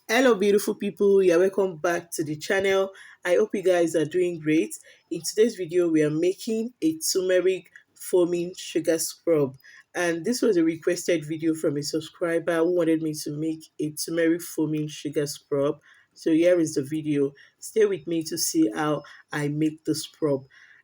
Hello, beautiful people. You're welcome back to the channel. I hope you guys are doing great. In today's video, we are making a turmeric foaming sugar scrub. And this was a requested video from a subscriber who wanted me to make a turmeric foaming sugar scrub. So here is the video. Stay with me to see how I make the scrub.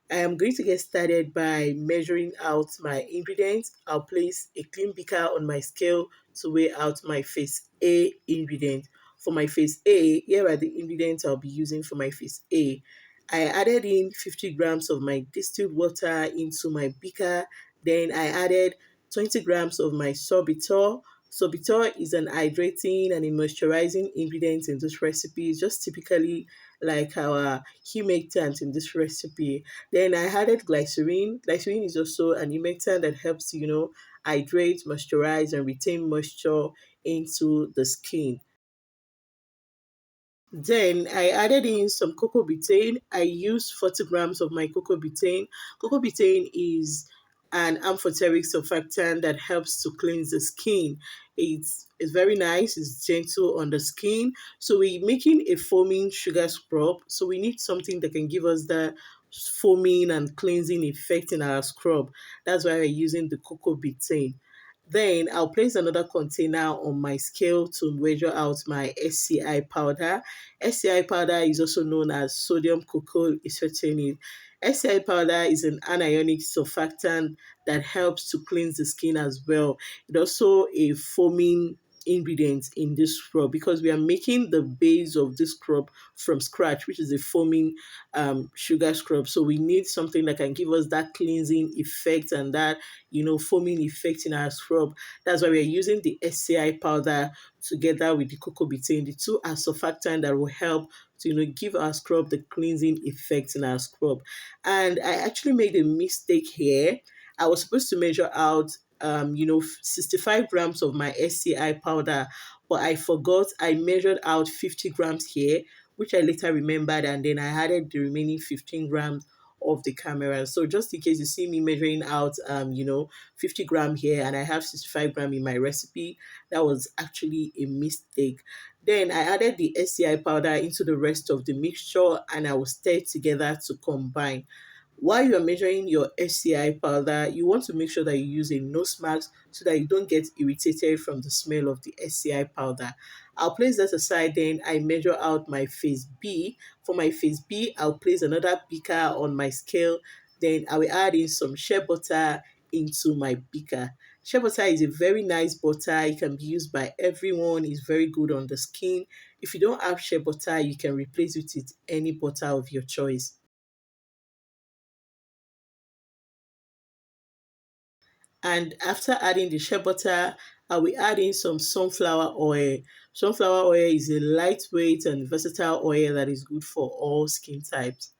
I am going to get started by measuring out my ingredients. I'll place a clean beaker on my scale to weigh out my phase A ingredient. For my phase A, here are the ingredients I'll be using for my phase A. I added in 50 grams of my distilled water into my beaker. Then I added 20 grams of my sorbitol. Sorbitol is an hydrating and a moisturizing ingredient in this recipe. It's just typically like our humectant in this recipe. Then I added glycerine. Glycerine is also an humectant that helps, hydrate, moisturize, and retain moisture into the skin. Then I added in some cocobetaine. I used 40 grams of my cocobetaine. Cocobetaine is an amphoteric surfactant that helps to cleanse the skin. It's very nice, it's gentle on the skin. So we're making a foaming sugar scrub. So we need something that can give us that foaming and cleansing effect in our scrub. That's why we're using the cocobetaine. Then I'll place another container on my scale to measure out my SCI powder. SCI powder is also known as sodium cocoa isotonic. SCI powder is an anionic surfactant that helps to cleanse the skin as well. It's also a foaming ingredient in this scrub because we are making the base of this scrub from scratch, which is a foaming sugar scrub. So we need something that can give us that cleansing effect and that foaming effect in our scrub. That's why we're using the SCI powder together with the cocobetaine. The two are surfactant that will help to give our scrub the cleansing effect in our scrub. And I actually made a mistake here. I was supposed to measure out 65 grams of my SCI powder, but I forgot. I measured out 50 grams here, which I later remembered, and then I added the remaining 15 grams of the camera. So just in case you see me measuring out 50 gram here and I have 65 gram in my recipe, that was actually a mistake. Then I added the SCI powder into the rest of the mixture and I will stir it together to combine. While you're measuring your SCI powder, you want to make sure that you use a nose mask so that you don't get irritated from the smell of the SCI powder. I'll place that aside, then I measure out my phase B. For my phase B, I'll place another beaker on my scale. Then I will add in some shea butter into my beaker. Shea butter is a very nice butter. It can be used by everyone. It's very good on the skin. If you don't have shea butter, you can replace it with any butter of your choice. And after adding the shea butter, I will add in some sunflower oil. Sunflower oil is a lightweight and versatile oil that is good for all skin types.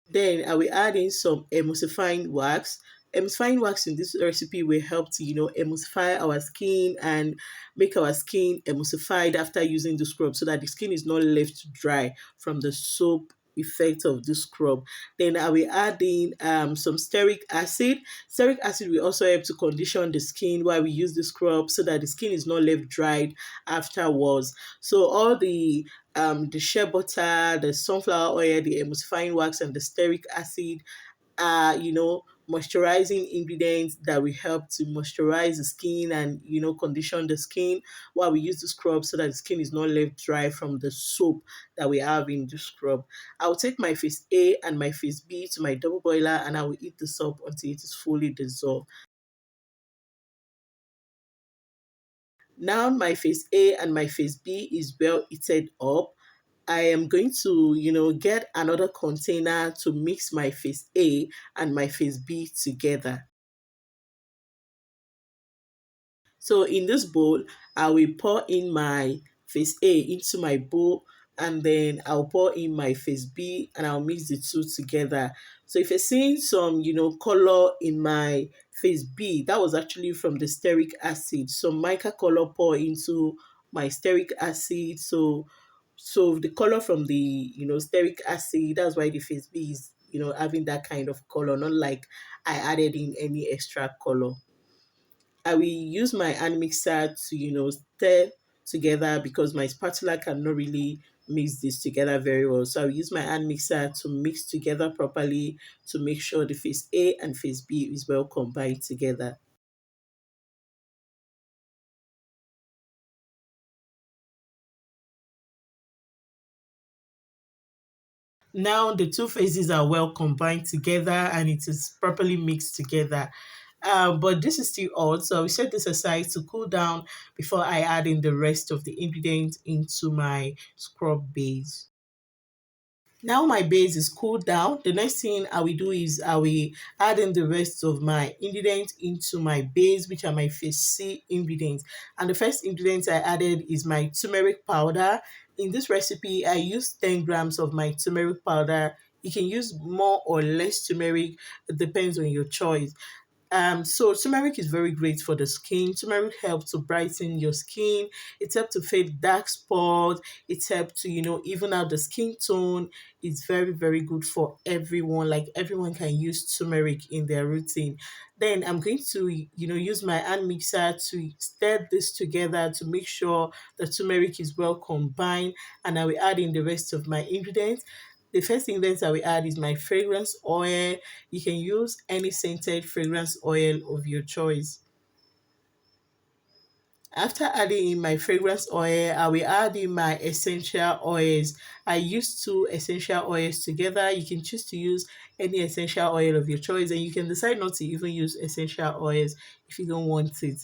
Then I will add in some emulsifying wax. Emulsifying wax in this recipe will help to, emulsify our skin and make our skin emulsified after using the scrub so that the skin is not left dry from the soap effect of the scrub. Then I will add in some stearic acid. Stearic acid will also help to condition the skin while we use the scrub so that the skin is not left dried afterwards. So all the shea butter, the sunflower oil, the emulsifying wax, and the stearic acid are, moisturizing ingredients that will help to moisturize the skin and, condition the skin while we use the scrub so that the skin is not left dry from the soap that we have in the scrub. I will take my phase A and my phase B to my double boiler and I will heat the soap until it is fully dissolved. Now my phase A and my phase B is well heated up. I am going to, get another container to mix my phase A and my phase B together. So in this bowl, I will pour in my phase A into my bowl and then I'll pour in my phase B and I'll mix the two together. So if you're seeing some, color in my phase B, that was actually from the stearic acid. So mica color pour into my stearic acid. So the color from the, stearic acid, that's why the phase B is, having that kind of color, not like I added in any extra color. I will use my hand mixer to, stir together because my spatula cannot really mix this together very well. So I'll use my hand mixer to mix together properly to make sure the phase A and phase B is well combined together. Now the two phases are well combined together and it is properly mixed together. But this is still odd, so we set this aside to cool down before I add in the rest of the ingredients into my scrub base. Now my base is cooled down. The next thing I will do is I will add in the rest of my ingredients into my base, which are my phase C ingredients. And the first ingredient I added is my turmeric powder. In this recipe, I use 10 grams of my turmeric powder. You can use more or less turmeric, it depends on your choice. So turmeric is very great for the skin. Turmeric helps to brighten your skin. It helps to fade dark spots. It helps to, even out the skin tone. It's very, very good for everyone. Like everyone can use turmeric in their routine. Then I'm going to, use my hand mixer to stir this together to make sure the turmeric is well combined. And I will add in the rest of my ingredients. The first ingredient I will add is my fragrance oil. You can use any scented fragrance oil of your choice. After adding in my fragrance oil, I will add in my essential oils. I use two essential oils together. You can choose to use any essential oil of your choice, and you can decide not to even use essential oils if you don't want it.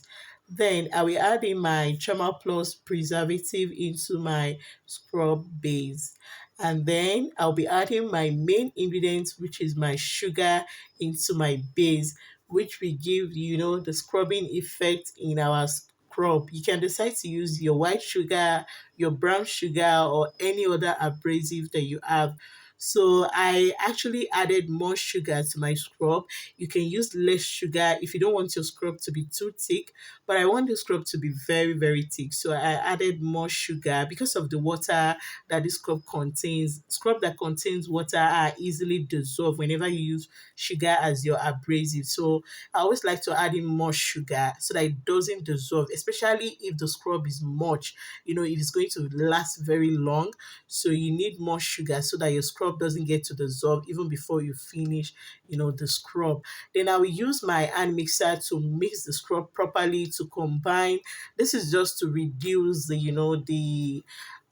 Then I will add in my Trauma Plus preservative into my scrub base. And then I'll be adding my main ingredient, which is my sugar, into my base, which will give, the scrubbing effect in our scrub. You can decide to use your white sugar, your brown sugar, or any other abrasive that you have. So I actually added more sugar to my scrub. You can use less sugar if you don't want your scrub to be too thick, but I want the scrub to be very, very thick. So I added more sugar because of the water that this scrub contains. Scrub that contains water are easily dissolved whenever you use sugar as your abrasive. So I always like to add in more sugar so that it doesn't dissolve, especially if the scrub is much, if it's going to last very long. So you need more sugar so that your scrub doesn't get to dissolve even before you finish, the scrub. Then I will use my hand mixer to mix the scrub properly to combine. This is just to reduce the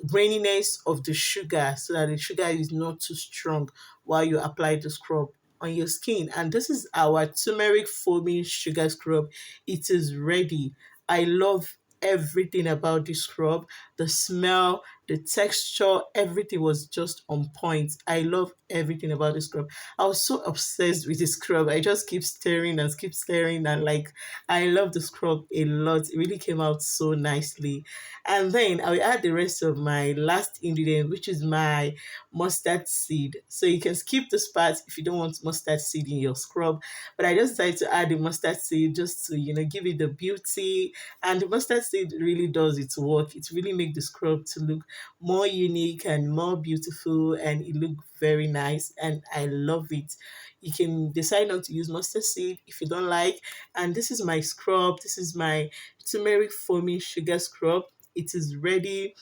graininess of the sugar so that the sugar is not too strong while you apply the scrub on your skin. And this is our turmeric foaming sugar scrub. It is ready. I love everything about this scrub. The smell, the texture, everything was just on point. I love everything about this scrub. I was so obsessed with this scrub. I just keep staring and like I love the scrub a lot. It really came out so nicely. And then I will add the rest of my last ingredient, which is my mustard seed. So you can skip this part if you don't want mustard seed in your scrub. But I just decided to add the mustard seed just to, give it the beauty. And the mustard seed really does its work. It really makes the scrub to look more unique and more beautiful, and it look very nice. And I love it. You can decide not to use mustard seed if you don't like. And this is my scrub. This is my turmeric foaming sugar scrub. It is ready,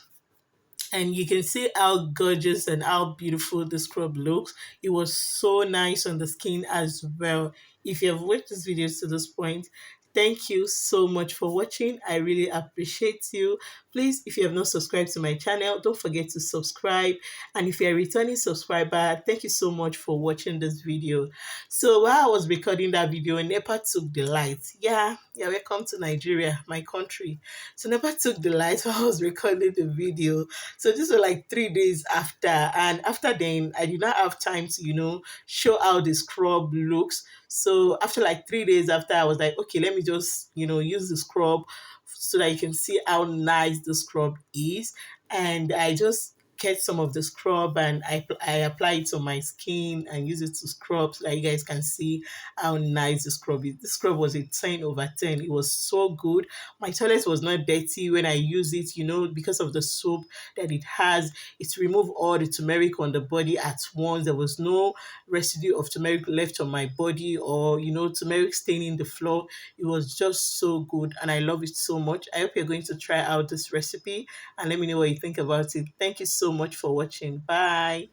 and you can see how gorgeous and how beautiful the scrub looks. It was so nice on the skin as well. If you have watched this video to this point, thank you so much for watching. I really appreciate you. Please, if you have not subscribed to my channel, don't forget to subscribe. And if you're a returning subscriber, thank you so much for watching this video. So while I was recording that video, NEPA took the light. Yeah, welcome to Nigeria, my country. So NEPA took the light while I was recording the video. So this was like 3 days after. And after then, I did not have time to, show how the scrub looks. So after like 3 days after, I was like, okay, let me just, use the scrub so that you can see how nice the scrub is. And I just get some of the scrub and I apply it on my skin and use it to scrub so that you guys can see how nice the scrub is. The scrub was a 10 over 10. It was so good. My toilet was not dirty when I use it, because of the soap that it has. It removed all the turmeric on the body at once. There was no residue of turmeric left on my body or, turmeric staining the floor. It was just so good and I love it so much. I hope you're going to try out this recipe and let me know what you think about it. Thank you so much for watching. Bye.